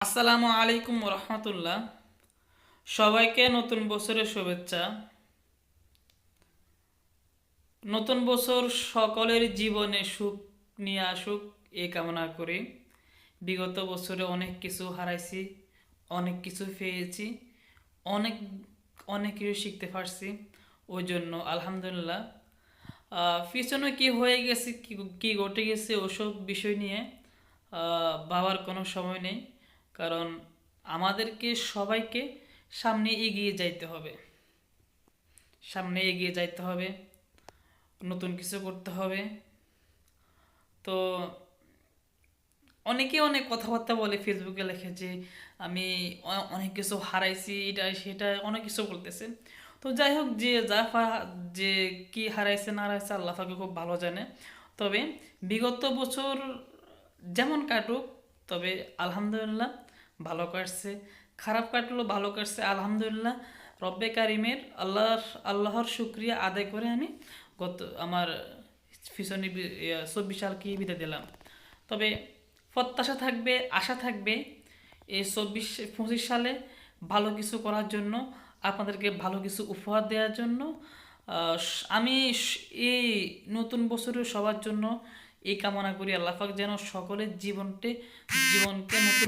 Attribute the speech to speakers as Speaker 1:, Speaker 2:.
Speaker 1: আসসালামু আলাইকুম রহমতুল্লাহ। সবাইকে নতুন বছরের শুভেচ্ছা। নতুন বছর সকলের জীবনে সুখ নিয়ে আসুক এই কামনা করি। বিগত বছরে অনেক কিছু হারাইছি, অনেক কিছু পেয়েছি, অনেক অনেক কিছু শিখতে পারছি। ওই জন্য আলহামদুলিল্লাহ। পিছনে কি হয়ে গেছে, কি কি ঘটে গেছে ওসব বিষয় নিয়ে ভাবার কোনো সময় নেই। কারণ আমাদেরকে সবাইকে সামনে এগিয়ে যাইতে হবে, সামনে এগিয়ে যাইতে হবে, নতুন কিছু করতে হবে। তো অনেকে অনেক কথাবার্তা বলে, ফেসবুকে লেখে যে আমি অনেক কিছু হারাইছি, এটা সেটা অনেক কিছু বলতেছে। তো যাই হোক, যে যে কি হারাইছে না হারাইছে আল্লাহ পাকে খুব ভালো জানে। তবে বিগত বছর যেমন কাটুক, তবে আলহামদুলিল্লাহ ভালো কাটছে। খারাপ কাটলো ভালো কাটছে আলহামদুলিল্লাহ। রব্বে কারিমের আল্লাহর শুক্রিয়া আদায় করে আমি আমার পিছনে 24 সালকে বিদায় দিলাম। তবে প্রত্যাশা থাকবে, আশা থাকবে এই 24-25 সালে ভালো কিছু করার জন্য, আপনাদেরকে ভালো কিছু উপহার দেওয়ার জন্য। আমি এই নতুন বছরের সবার জন্য এই কামনা করি, আল্লাহ পাক যেন সকলের জীবনকে নতুন